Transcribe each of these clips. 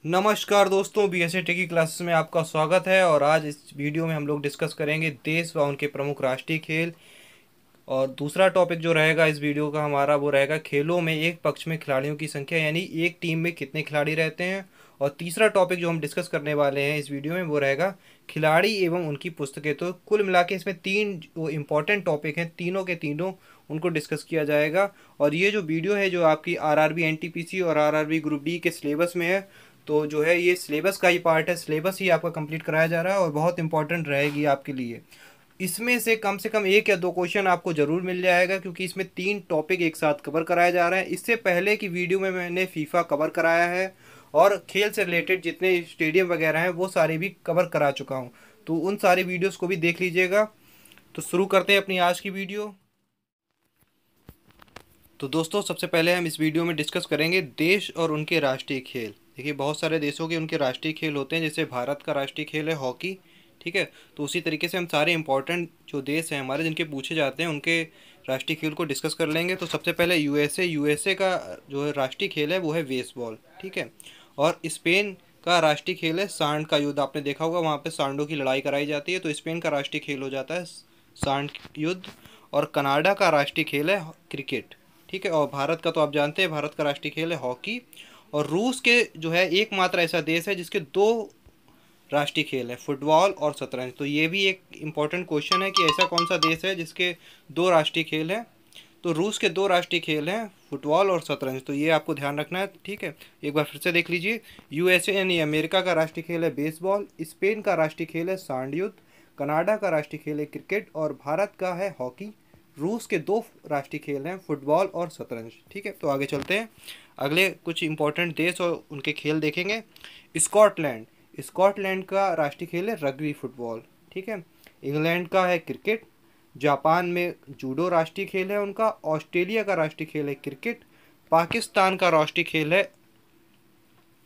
नमस्कार दोस्तों, बीएसए टेकी क्लासेस में आपका स्वागत है। और आज इस वीडियो में हम लोग डिस्कस करेंगे देश व उनके प्रमुख राष्ट्रीय खेल। और दूसरा टॉपिक जो रहेगा इस वीडियो का हमारा वो रहेगा खेलों में एक पक्ष में खिलाड़ियों की संख्या, यानी एक टीम में कितने खिलाड़ी रहते हैं। और तीसरा टॉपिक जो हम डिस्कस करने वाले हैं इस वीडियो में वो रहेगा खिलाड़ी एवं उनकी पुस्तकें। तो कुल मिला के इसमें तीन जो इम्पोर्टेंट टॉपिक हैं, तीनों के तीनों उनको डिस्कस किया जाएगा। और ये जो वीडियो है जो आपकी आरआरबी एनटीपीसी और आरआरबी ग्रुप डी के सिलेबस में है, तो जो है ये सिलेबस का ही पार्ट है, सिलेबस ही आपका कंप्लीट कराया जा रहा है और बहुत इंपॉर्टेंट रहेगी आपके लिए। इसमें से कम एक या दो क्वेश्चन आपको ज़रूर मिल जाएगा, क्योंकि इसमें तीन टॉपिक एक साथ कवर कराया जा रहा है। इससे पहले की वीडियो में मैंने फीफा कवर कराया है और खेल से रिलेटेड जितने स्टेडियम वगैरह हैं वो सारे भी कवर करा चुका हूँ, तो उन सारी वीडियोस को भी देख लीजिएगा। तो शुरू करते हैं अपनी आज की वीडियो। तो दोस्तों, सबसे पहले हम इस वीडियो में डिस्कस करेंगे देश और उनके राष्ट्रीय खेल। देखिए, बहुत सारे देशों के उनके राष्ट्रीय खेल होते हैं, जैसे भारत का राष्ट्रीय खेल है हॉकी, ठीक है। तो उसी तरीके से हम सारे इंपॉर्टेंट जो देश हैं हमारे जिनके पूछे जाते हैं उनके राष्ट्रीय खेल को डिस्कस कर लेंगे। तो सबसे पहले यूएसए का जो है राष्ट्रीय खेल है वो है बेसबॉल, ठीक है। और स्पेन का राष्ट्रीय खेल है सांड का युद्ध। आपने देखा होगा वहाँ पे सांडों की लड़ाई कराई जाती है, तो स्पेन का राष्ट्रीय खेल हो जाता है सांड युद्ध। और कनाडा का राष्ट्रीय खेल है क्रिकेट, ठीक है। और भारत का तो आप जानते हैं, भारत का राष्ट्रीय खेल है हॉकी। और रूस के जो है एकमात्र ऐसा देश है जिसके दो राष्ट्रीय खेल है, फुटबॉल और शतरंज। तो ये भी एक इम्पॉर्टेंट क्वेश्चन है कि ऐसा कौन सा देश है जिसके दो राष्ट्रीय खेल हैं। तो रूस के दो राष्ट्रीय खेल हैं फुटबॉल और शतरंज, तो ये आपको ध्यान रखना है, ठीक है। एक बार फिर से देख लीजिए, यूएसए यानी अमेरिका का राष्ट्रीय खेल है बेसबॉल, स्पेन का राष्ट्रीय खेल है सांड युद्ध, कनाडा का राष्ट्रीय खेल है क्रिकेट और भारत का है हॉकी। रूस के दो राष्ट्रीय खेल हैं फुटबॉल और शतरंज, ठीक है। तो आगे चलते हैं, अगले कुछ इंपॉर्टेंट देश और उनके खेल देखेंगे। स्कॉटलैंड, स्कॉटलैंड का राष्ट्रीय खेल है रग्बी फुटबॉल, ठीक है। इंग्लैंड का है क्रिकेट। जापान में जूडो राष्ट्रीय खेल है उनका। ऑस्ट्रेलिया का राष्ट्रीय खेल है क्रिकेट। पाकिस्तान का राष्ट्रीय खेल है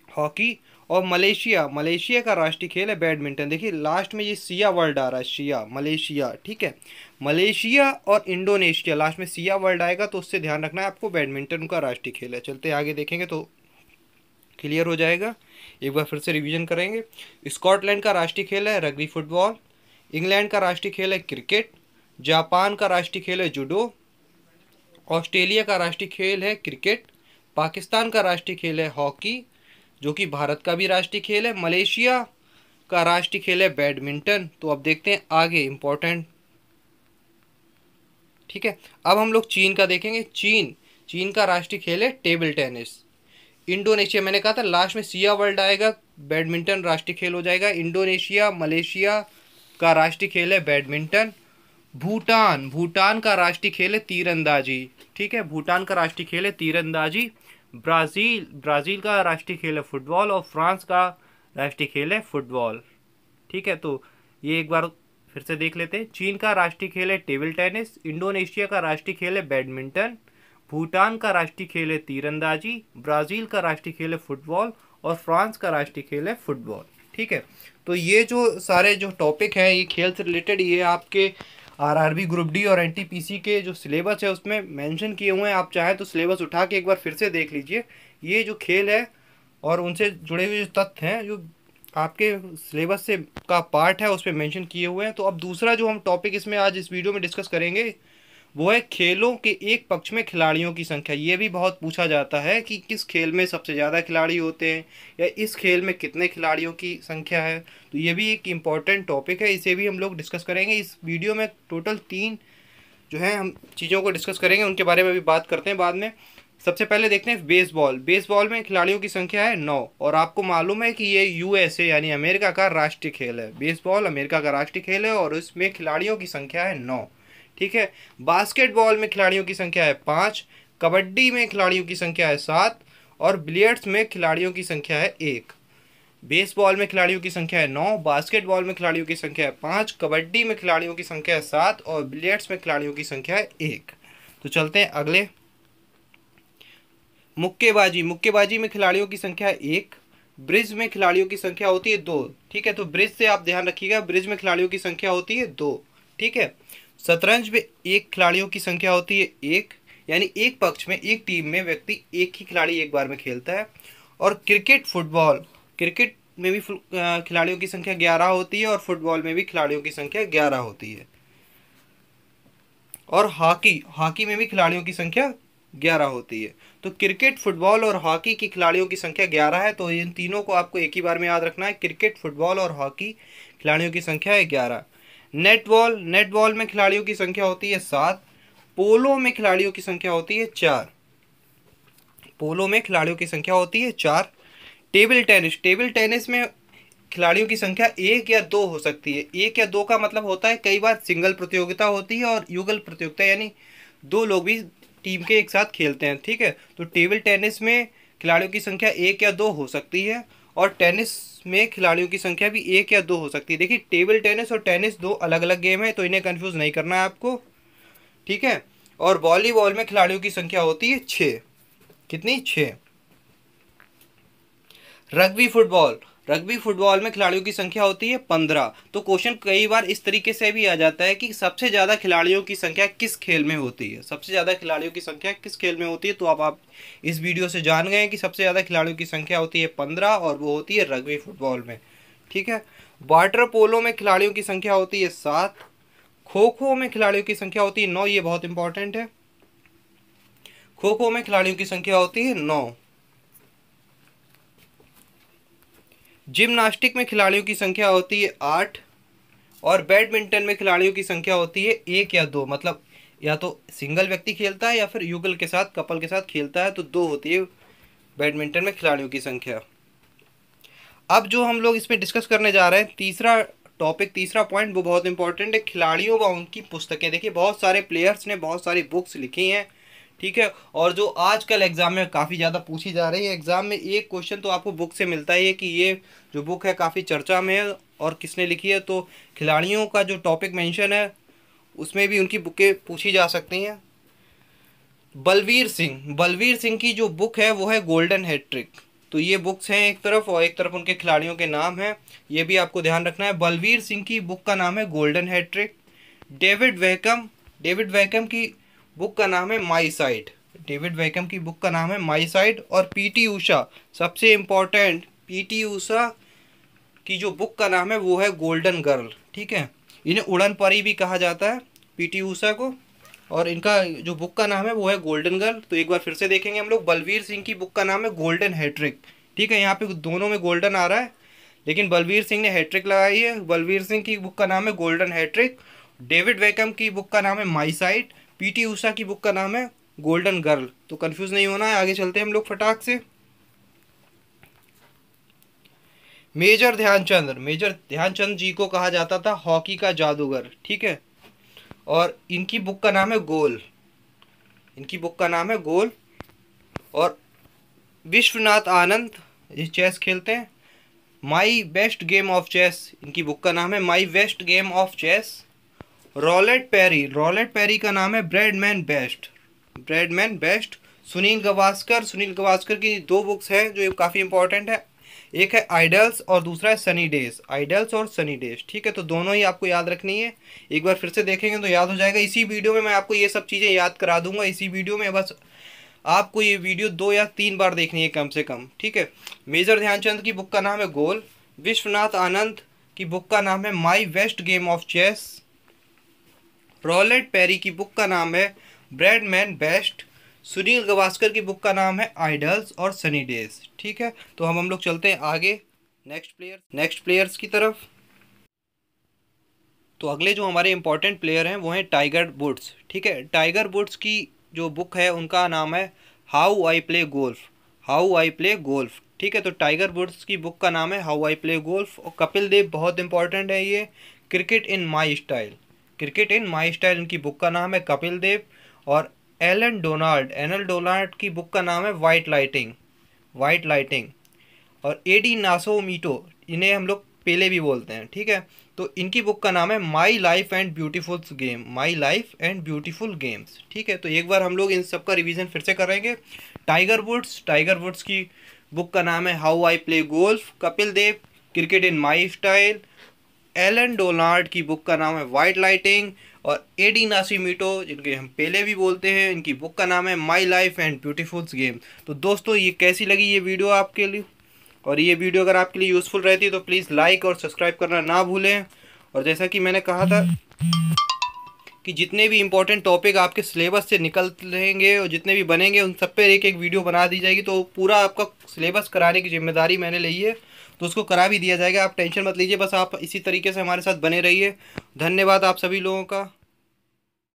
हॉकी। और मलेशिया का राष्ट्रीय खेल है बैडमिंटन। देखिए लास्ट में ये सिया वर्ड आ रहा है, शिया मलेशिया, ठीक है। मलेशिया और इंडोनेशिया, लास्ट में सिया वर्ड आएगा तो उससे ध्यान रखना है आपको, बैडमिंटन का राष्ट्रीय खेल है। चलते आगे देखेंगे तो क्लियर हो जाएगा। एक बार फिर से रिवीजन करेंगे। स्कॉटलैंड का राष्ट्रीय खेल है रग्बी फुटबॉल। इंग्लैंड का राष्ट्रीय खेल है क्रिकेट। जापान का राष्ट्रीय खेल है जूडो। ऑस्ट्रेलिया का राष्ट्रीय खेल है क्रिकेट। पाकिस्तान का राष्ट्रीय खेल है हॉकी, जो कि भारत का भी राष्ट्रीय खेल है। मलेशिया का राष्ट्रीय खेल है बैडमिंटन। तो अब देखते हैं आगे इम्पोर्टेंट, ठीक है। अब हम लोग चीन का देखेंगे। चीन का राष्ट्रीय खेल है टेबल टेनिस। इंडोनेशिया, मैंने कहा था लास्ट में सिया वर्ल्ड आएगा, बैडमिंटन राष्ट्रीय खेल हो जाएगा। इंडोनेशिया मलेशिया का राष्ट्रीय खेल है बैडमिंटन। भूटान का राष्ट्रीय खेल है तीरंदाजी, ठीक है। भूटान का राष्ट्रीय खेल है तीरंदाजी। ब्राज़ील का राष्ट्रीय खेल है फुटबॉल और फ्रांस का राष्ट्रीय खेल है फुटबॉल, ठीक है। तो ये एक बार फिर से देख लेते हैं। चीन का राष्ट्रीय खेल है टेबल टेनिस। इंडोनेशिया का राष्ट्रीय खेल है बैडमिंटन। भूटान का राष्ट्रीय खेल है तीरंदाजी। ब्राज़ील का राष्ट्रीय खेल है फुटबॉल और फ्रांस का राष्ट्रीय खेल है फुटबॉल, ठीक है। तो ये जो सारे जो टॉपिक हैं ये खेल से रिलेटेड, ये आपके आरआरबी ग्रुप डी और एनटीपीसी के जो सिलेबस है उसमें मेंशन किए हुए हैं। आप चाहें तो सिलेबस उठा के एक बार फिर से देख लीजिए। ये जो खेल है और उनसे जुड़े हुए जो तथ्य हैं जो आपके सिलेबस से का पार्ट है उस पर मेंशन किए हुए हैं। तो अब दूसरा जो हम टॉपिक इसमें आज इस वीडियो में डिस्कस करेंगे वो है खेलों के एक पक्ष में खिलाड़ियों की संख्या। ये भी बहुत पूछा जाता है कि किस खेल में सबसे ज़्यादा खिलाड़ी होते हैं या इस खेल में कितने खिलाड़ियों की संख्या है। तो ये भी एक इम्पॉर्टेंट टॉपिक है, इसे भी हम लोग डिस्कस करेंगे इस वीडियो में। टोटल तीन जो है हम चीज़ों को डिस्कस करेंगे, उनके बारे में भी बात करते हैं बाद में। सबसे पहले देखते हैं बेसबॉल में खिलाड़ियों की संख्या है 9। और आपको मालूम है कि ये यूएसए यानी अमेरिका का राष्ट्रीय खेल है। बेसबॉल अमेरिका का राष्ट्रीय खेल है और इसमें खिलाड़ियों की संख्या है 9, ठीक है। बास्केटबॉल में खिलाड़ियों की संख्या है 5। कबड्डी में खिलाड़ियों की संख्या है 7 और बिलियर्ड्स में खिलाड़ियों की संख्या है 1। बेसबॉल में खिलाड़ियों की संख्या है 9, बास्केटबॉल में खिलाड़ियों की संख्या है 5, कबड्डी में खिलाड़ियों की संख्या है 7 और बिलियर्ड्स में खिलाड़ियों की संख्या है 1। तो चलते हैं अगले। मुक्केबाजी में खिलाड़ियों की संख्या है 1। ब्रिज में खिलाड़ियों की संख्या होती है 2, ठीक है। तो ब्रिज से आप ध्यान रखिएगा, ब्रिज में खिलाड़ियों की संख्या होती है 2, ठीक है। शतरंज में एक खिलाड़ियों की संख्या होती है 1, यानी एक पक्ष में एक टीम में व्यक्ति एक ही खिलाड़ी एक बार में खेलता है। और क्रिकेट फुटबॉल क्रिकेट में भी खिलाड़ियों की संख्या 11 होती है और फुटबॉल में भी खिलाड़ियों की संख्या 11 होती है। और हॉकी हॉकी में भी खिलाड़ियों की संख्या 11 होती है। तो क्रिकेट, फुटबॉल और हॉकी की खिलाड़ियों की संख्या 11 है। तो इन तीनों को आपको एक ही बार में याद रखना है, क्रिकेट, फुटबॉल और हॉकी खिलाड़ियों की संख्या है 11। नेटबॉल नेटबॉल में खिलाड़ियों की संख्या होती है 7। पोलो में खिलाड़ियों की संख्या होती है 4। पोलो में खिलाड़ियों की संख्या होती है 4। टेबल टेनिस में खिलाड़ियों की संख्या 1 या 2 हो सकती है। 1 या 2 का मतलब होता है कई बार सिंगल प्रतियोगिता होती है और युगल प्रतियोगिता, यानी 2 लोग भी टीम के एक साथ खेलते हैं। ठीक है, तो टेबल टेनिस में खिलाड़ियों की संख्या 1 या 2 हो सकती है और टेनिस में खिलाड़ियों की संख्या भी 1 या 2 हो सकती है। देखिए, टेबल टेनिस और टेनिस 2 अलग अलग गेम है, तो इन्हें कंफ्यूज नहीं करना है आपको। ठीक है, और वॉलीबॉल में खिलाड़ियों की संख्या होती है 6। कितनी? 6। रग्बी फुटबॉल में खिलाड़ियों की संख्या होती है 15। तो क्वेश्चन कई बार इस तरीके से भी आ जाता है कि सबसे ज़्यादा खिलाड़ियों की संख्या किस खेल में होती है, सबसे ज़्यादा खिलाड़ियों की संख्या किस खेल में होती है। तो अब आप इस वीडियो से जान गए कि सबसे ज़्यादा खिलाड़ियों की संख्या होती है 15 और वो होती है रग्बी फुटबॉल में। ठीक है, वाटर पोलो में खिलाड़ियों की संख्या होती है 7। खो खो में खिलाड़ियों की संख्या होती है 9। ये बहुत इंपॉर्टेंट है। खो खो में खिलाड़ियों की संख्या होती है 9। जिम्नास्टिक में खिलाड़ियों की संख्या होती है 8। और बैडमिंटन में खिलाड़ियों की संख्या होती है 1 या 2, मतलब या तो सिंगल व्यक्ति खेलता है या फिर युगल के साथ, कपल के साथ खेलता है, तो 2 होती है बैडमिंटन में खिलाड़ियों की संख्या। अब जो हम लोग इसमें डिस्कस करने जा रहे हैं, तीसरा टॉपिक, तीसरा पॉइंट, वो बहुत इंपॉर्टेंट है, खिलाड़ियों व उनकी पुस्तकें। देखिए, बहुत सारे प्लेयर्स ने बहुत सारी बुक्स लिखी हैं। ठीक है, और जो आजकल एग्जाम में काफ़ी ज़्यादा पूछी जा रही है, एग्जाम में एक क्वेश्चन तो आपको बुक से मिलता ही है कि ये जो बुक है काफ़ी चर्चा में है और किसने लिखी है। तो खिलाड़ियों का जो टॉपिक मेंशन है उसमें भी उनकी बुकें पूछी जा सकती हैं। बलवीर सिंह की जो बुक है वो है गोल्डन हैट्रिक। तो ये बुक्स हैं एक तरफ, और एक तरफ उनके खिलाड़ियों के नाम हैं, ये भी आपको ध्यान रखना है। बलवीर सिंह की बुक का नाम है गोल्डन हैट्रिक। डेविड वैकम की बुक का नाम है माई साइड। डेविड वैकम की बुक का नाम है माई साइड। और पीटी ऊषा, सबसे इम्पोर्टेंट, पीटी ऊषा की जो बुक का नाम है वो है गोल्डन गर्ल। ठीक है, इन्हें उड़न परी भी कहा जाता है, पीटी ऊषा को, और इनका जो बुक का नाम है वो है गोल्डन गर्ल। तो एक बार फिर से देखेंगे हम लोग, बलवीर सिंह की बुक का नाम है गोल्डन हैट्रिक। ठीक है, यहाँ पे दोनों में गोल्डन आ रहा है, लेकिन बलवीर सिंह ने हैट्रिक लगाई है। बलवीर सिंह की बुक का नाम है गोल्डन हैट्रिक। डेविड वेकम की बुक का नाम है माई साइड। पीटी ऊषा की बुक का नाम है गोल्डन गर्ल। तो कंफ्यूज नहीं होना है, आगे चलते हैं हम लोग फटाक से। मेजर ध्यानचंद जी को कहा जाता था हॉकी का जादूगर। ठीक है, और इनकी बुक का नाम है गोल। इनकी बुक का नाम है गोल। और विश्वनाथ आनंद, ये चेस खेलते हैं, my best game of chess, इनकी बुक का नाम है my best game of chess. Rowlett Perry का नाम है ब्रेडमैन बेस्ट। सुनील गवास्कर की 2 बुक्स हैं जो काफ़ी इंपॉर्टेंट है, एक है आइडल्स और दूसरा है सनी डेज। ठीक है, तो दोनों ही आपको याद रखनी है। एक बार फिर से देखेंगे तो याद हो जाएगा। इसी वीडियो में मैं आपको ये सब चीज़ें याद करा दूंगा, इसी वीडियो में। बस आपको ये वीडियो 2 या 3 बार देखनी है कम से कम। ठीक है, मेजर ध्यानचंद की बुक का नाम है गोल। विश्वनाथ आनंद की बुक का नाम है my best game of chess. Rowlett Perry की बुक का नाम है ब्रेडमैन बेस्ट। सुनील गवास्कर की बुक का नाम है आइडल्स और सनी डेज। ठीक है, तो हम लोग चलते हैं आगे नेक्स्ट प्लेयर्स की तरफ। तो अगले जो हमारे इंपॉर्टेंट प्लेयर हैं वो हैं टाइगर वुड्स। ठीक है, टाइगर वुड्स की जो बुक है उनका नाम है हाउ आई प्ले गोल्फ। ठीक है, तो टाइगर वुड्स की बुक का नाम है हाउ आई प्ले गोल्फ। और कपिल देव, बहुत इंपॉर्टेंट है ये, क्रिकेट इन माई स्टाइल इनकी बुक का नाम है कपिल देव। और एलन डोनाल्ड की बुक का नाम है वाइट लाइटिंग। और एडी नासो मीटो, इन्हें हम लोग पेले भी बोलते हैं। ठीक है, तो इनकी बुक का नाम है my life and beautiful games. ठीक है, तो एक बार हम लोग इन सब का रिवीजन फिर से करेंगे। टाइगर वुड्स की बुक का नाम है how I play golf. Kapil Dev, cricket in my style. Allan Donald की बुक का नाम है वाइट लाइटिंग। और एडी नासीमिटो, जिनके हम पेले भी बोलते हैं, इनकी बुक का नाम है my life and beautiful game. तो दोस्तों, ये कैसी लगी ये वीडियो आपके लिए? और ये वीडियो अगर आपके लिए यूज़फुल रहती है तो प्लीज़ लाइक और सब्सक्राइब करना ना भूलें। और जैसा कि मैंने कहा था कि जितने भी इम्पोर्टेंट टॉपिक आपके सिलेबस से निकल रहेंगे और जितने भी बनेंगे उन सब पे एक एक वीडियो बना दी जाएगी। तो पूरा आपका सिलेबस कराने की जिम्मेदारी मैंने ली है, तो उसको करा भी दिया जाएगा। आप टेंशन मत लीजिए, बस आप इसी तरीके से हमारे साथ बने रहिए। धन्यवाद आप सभी लोगों का।